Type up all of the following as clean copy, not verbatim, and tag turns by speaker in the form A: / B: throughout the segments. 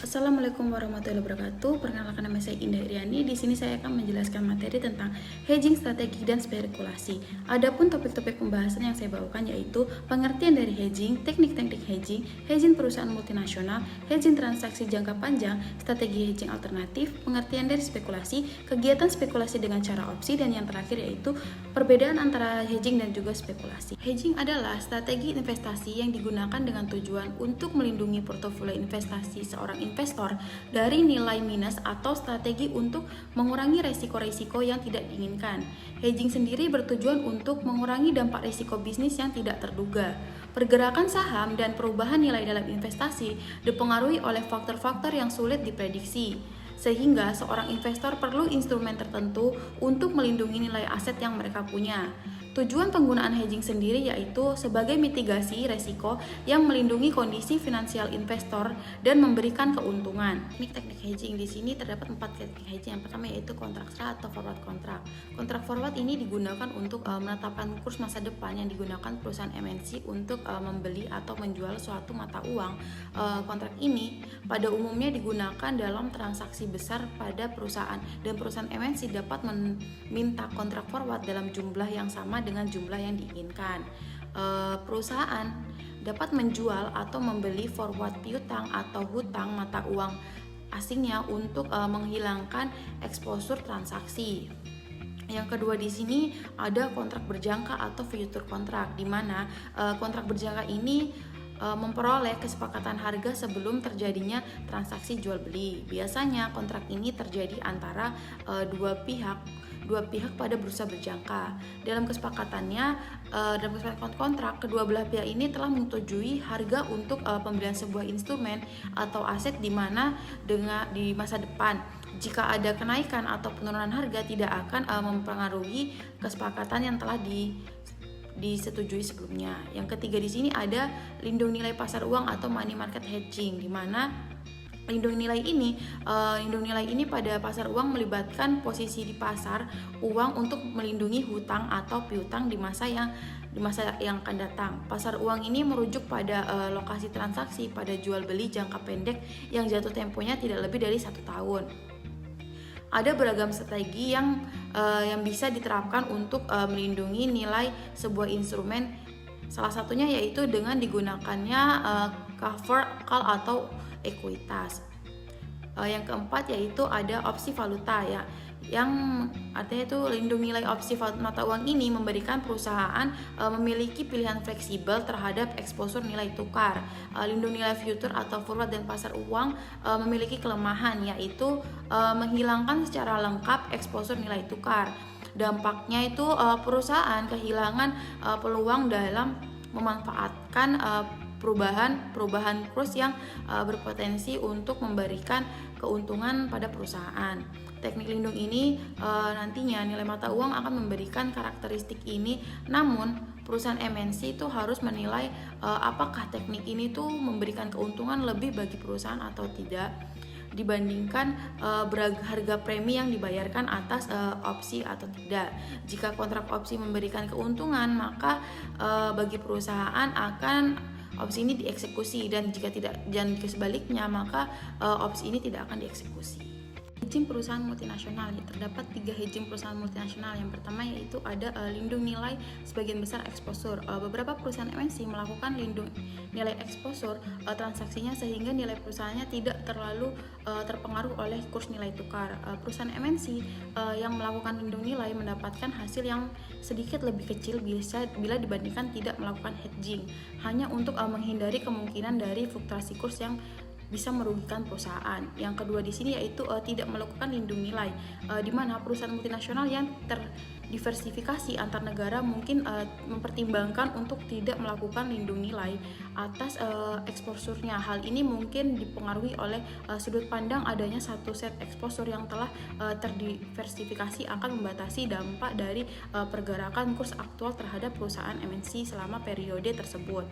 A: Assalamualaikum warahmatullahi wabarakatuh. Perkenalkan, nama saya Indah Iriani. Di sini saya akan menjelaskan materi tentang hedging, strategi, dan spekulasi. Adapun topik-topik pembahasan yang saya bawakan yaitu pengertian dari hedging, teknik-teknik hedging, hedging perusahaan multinasional, hedging transaksi jangka panjang, strategi hedging alternatif, pengertian dari spekulasi, kegiatan spekulasi dengan cara opsi, dan yang terakhir yaitu perbedaan antara hedging dan juga spekulasi. Hedging adalah strategi investasi yang digunakan dengan tujuan untuk melindungi portofolio investasi seorang investor dari nilai minus atau strategi untuk mengurangi resiko-resiko yang tidak diinginkan. Hedging sendiri bertujuan untuk mengurangi dampak resiko bisnis yang tidak terduga. Pergerakan saham dan perubahan nilai dalam investasi dipengaruhi oleh faktor-faktor yang sulit diprediksi, sehingga seorang investor perlu instrumen tertentu untuk melindungi nilai aset yang mereka punya. Tujuan penggunaan hedging sendiri yaitu sebagai mitigasi resiko yang melindungi kondisi finansial investor dan memberikan keuntungan. Teknik hedging di sini terdapat 4 teknik hedging. Yang pertama yaitu kontrak strata atau forward kontrak. Kontrak forward ini digunakan untuk menetapkan kurs masa depan yang digunakan perusahaan MNC untuk membeli atau menjual suatu mata uang. Kontrak ini pada umumnya digunakan dalam transaksi besar pada perusahaan, dan perusahaan MNC dapat meminta kontrak forward dalam jumlah yang sama dengan jumlah yang diinginkan. Perusahaan dapat menjual atau membeli forward piutang atau hutang mata uang asingnya untuk menghilangkan eksposur transaksi. Yang kedua di sini ada kontrak berjangka atau future kontrak, di mana kontrak berjangka ini memperoleh kesepakatan harga sebelum terjadinya transaksi jual beli. Biasanya kontrak ini terjadi antara dua pihak pada berusaha berjangka. Dalam kesepakatan kontrak, kedua belah pihak ini telah menyetujui harga untuk pembelian sebuah instrumen atau aset di mana di masa depan. Jika ada kenaikan atau penurunan harga tidak akan mempengaruhi kesepakatan yang telah disetujui sebelumnya. Yang ketiga di sini ada lindung nilai pasar uang atau money market hedging, di mana lindung nilai ini pada pasar uang melibatkan posisi di pasar uang untuk melindungi hutang atau piutang di masa yang akan datang. Pasar uang ini merujuk pada lokasi transaksi pada jual beli jangka pendek yang jatuh temponya tidak lebih dari 1 tahun. Ada beragam strategi yang bisa diterapkan untuk melindungi nilai sebuah instrumen. Salah satunya yaitu dengan digunakannya cover call atau ekuitas. Yang keempat yaitu ada opsi valuta ya, yang artinya itu lindung nilai opsi mata uang ini memberikan perusahaan memiliki pilihan fleksibel terhadap eksposur nilai tukar. Lindung nilai future atau forward dan pasar uang memiliki kelemahan yaitu menghilangkan secara lengkap eksposur nilai tukar. Dampaknya itu perusahaan kehilangan peluang dalam memanfaatkan perubahan kurs yang berpotensi untuk memberikan keuntungan pada perusahaan. Teknik lindung ini nantinya nilai mata uang akan memberikan karakteristik ini, namun perusahaan MNC itu harus menilai apakah teknik ini tuh memberikan keuntungan lebih bagi perusahaan atau tidak dibandingkan harga premi yang dibayarkan atas opsi atau tidak. Jika kontrak opsi memberikan keuntungan, maka bagi perusahaan akan opsi ini dieksekusi, dan jika sebaliknya maka opsi ini tidak akan dieksekusi. Hedging perusahaan multinasional, terdapat 3 hedging perusahaan multinasional. Yang pertama yaitu ada lindung nilai sebagian besar eksposur. Beberapa perusahaan MNC melakukan lindung nilai eksposur transaksinya sehingga nilai perusahaannya tidak terlalu terpengaruh oleh kurs nilai tukar. Perusahaan MNC yang melakukan lindung nilai mendapatkan hasil yang sedikit lebih kecil bila dibandingkan tidak melakukan hedging, hanya untuk menghindari kemungkinan dari fluktuasi kurs yang bisa merugikan perusahaan. Yang kedua di sini yaitu tidak melakukan lindung nilai, di mana perusahaan multinasional yang terdiversifikasi antar negara mungkin mempertimbangkan untuk tidak melakukan lindung nilai atas eksposurnya. Hal ini mungkin dipengaruhi oleh sudut pandang adanya satu set eksposur yang telah terdiversifikasi akan membatasi dampak dari pergerakan kurs aktual terhadap perusahaan MNC selama periode tersebut.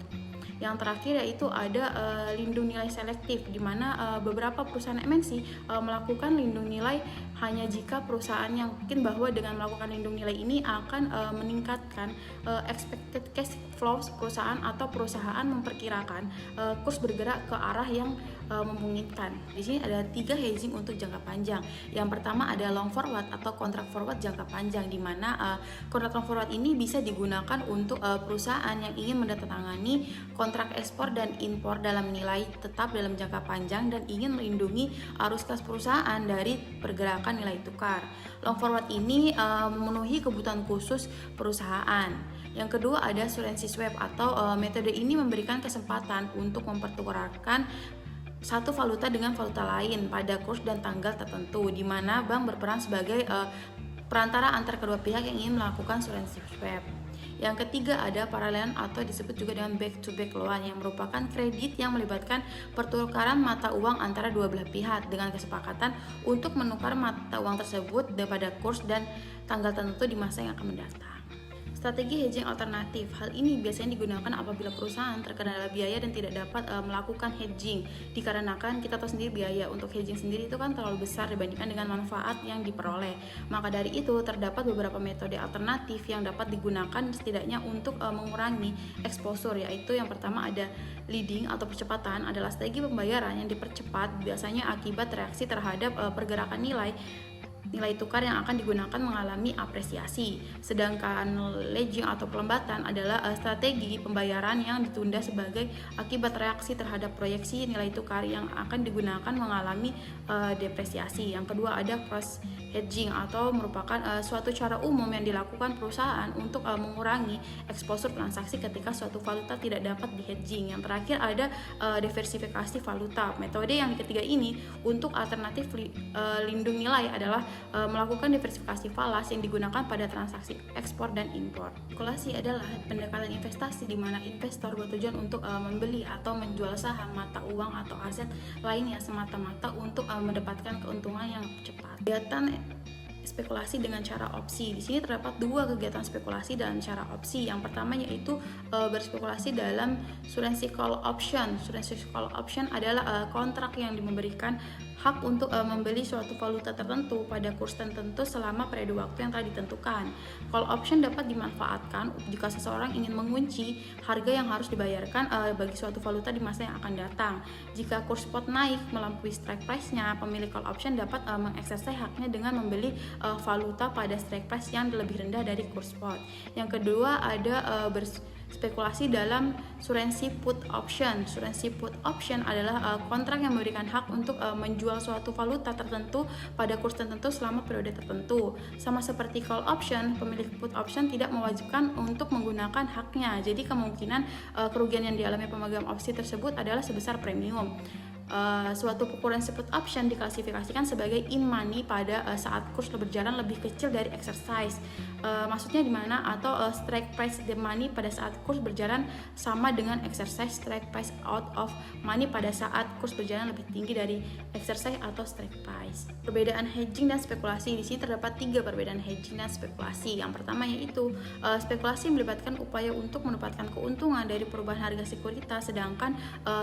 A: Yang terakhir yaitu ada lindung nilai selektif, di mana beberapa perusahaan MNC melakukan lindung nilai hanya jika perusahaan yang yakin bahwa dengan melakukan lindung nilai ini akan meningkatkan expected cash flows perusahaan atau perusahaan memperkirakan kurs bergerak ke arah yang memungkinkan. Di sini ada 3 hedging untuk jangka panjang. Yang pertama ada long forward atau kontrak forward jangka panjang, di mana kontrak long forward ini bisa digunakan untuk perusahaan yang ingin menandatangani kontrak ekspor dan impor dalam nilai tetap dalam jangka panjang dan ingin melindungi arus kas perusahaan dari pergerakan nilai tukar. Long forward ini memenuhi kebutuhan khusus perusahaan. Yang kedua ada currency swap atau metode ini memberikan kesempatan untuk mempertukarkan satu valuta dengan valuta lain pada kurs dan tanggal tertentu, di mana bank berperan sebagai perantara antar kedua pihak yang ingin melakukan currency swap. Yang ketiga ada paralel atau disebut juga dengan back-to-back loan, yang merupakan kredit yang melibatkan pertukaran mata uang antara dua belah pihak dengan kesepakatan untuk menukar mata uang tersebut pada kurs dan tanggal tertentu di masa yang akan mendatang. Strategi hedging alternatif. Hal ini biasanya digunakan apabila perusahaan terkendala biaya dan tidak dapat melakukan hedging, dikarenakan kita tahu sendiri biaya untuk hedging sendiri itu kan terlalu besar dibandingkan dengan manfaat yang diperoleh. Maka dari itu terdapat beberapa metode alternatif yang dapat digunakan setidaknya untuk mengurangi exposure, yaitu yang pertama ada leading atau percepatan, adalah strategi pembayaran yang dipercepat biasanya akibat reaksi terhadap pergerakan nilai tukar yang akan digunakan mengalami apresiasi. Sedangkan lagging atau pelembatan adalah strategi pembayaran yang ditunda sebagai akibat reaksi terhadap proyeksi nilai tukar yang akan digunakan mengalami depresiasi. Yang kedua ada cross hedging atau merupakan suatu cara umum yang dilakukan perusahaan untuk mengurangi exposure transaksi ketika suatu valuta tidak dapat di hedging. Yang terakhir ada diversifikasi valuta. Metode yang ketiga ini untuk alternatif lindung nilai adalah melakukan diversifikasi falas yang digunakan pada transaksi ekspor dan impor. Spekulasi adalah pendekatan investasi di mana investor bertujuan untuk membeli atau menjual saham, mata uang atau aset lainnya semata-mata untuk mendapatkan keuntungan yang cepat. Kegiatan spekulasi dengan cara opsi. Di sini terdapat 2 kegiatan spekulasi dalam cara opsi. Yang pertama yaitu berspekulasi dalam currency call option. Currency call option adalah kontrak yang memberikan hak untuk membeli suatu valuta tertentu pada kurs tertentu selama periode waktu yang telah ditentukan. Call option dapat dimanfaatkan jika seseorang ingin mengunci harga yang harus dibayarkan bagi suatu valuta di masa yang akan datang. Jika kurs spot naik melampaui strike price-nya, pemilik call option dapat mengeksersis haknya dengan membeli valuta pada strike price yang lebih rendah dari kurs spot. Yang kedua ada berspekulasi dalam currency put option. Currency put option adalah kontrak yang memberikan hak untuk menjual suatu valuta tertentu pada kurs tertentu selama periode tertentu. Sama seperti call option, pemilik put option tidak mewajibkan untuk menggunakan haknya. Jadi kemungkinan kerugian yang dialami pemegang opsi tersebut adalah sebesar premium. Suatu currency put option diklasifikasikan sebagai in money pada saat kurs berjalan lebih kecil dari exercise. Maksudnya di mana? Atau strike price the money pada saat kurs berjalan sama dengan exercise strike price out of money pada saat kurs berjalan lebih tinggi dari exercise atau strike price. Perbedaan hedging dan spekulasi. Di sini terdapat 3 perbedaan hedging dan spekulasi. Yang pertama yaitu spekulasi melibatkan upaya untuk mendapatkan keuntungan dari perubahan harga sekuritas, sedangkan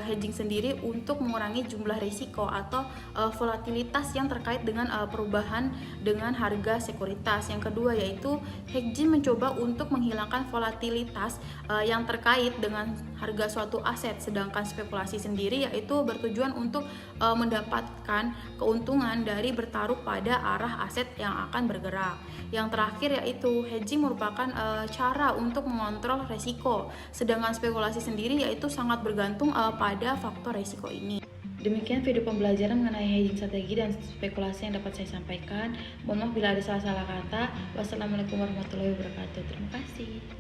A: hedging sendiri untuk mengurangi jumlah risiko atau volatilitas yang terkait dengan perubahan dengan harga sekuritas. Yang kedua yaitu hedging mencoba untuk menghilangkan volatilitas yang terkait dengan harga suatu aset, sedangkan spekulasi sendiri yaitu bertujuan untuk mendapatkan keuntungan dari bertaruh pada arah aset yang akan bergerak. Yang terakhir yaitu hedging merupakan cara untuk mengontrol risiko, sedangkan spekulasi sendiri yaitu sangat bergantung pada faktor risiko ini. Demikian video pembelajaran mengenai hedging strategi dan spekulasi yang dapat saya sampaikan. Mohon maaf bila ada salah-salah kata. Wassalamualaikum warahmatullahi wabarakatuh. Terima kasih.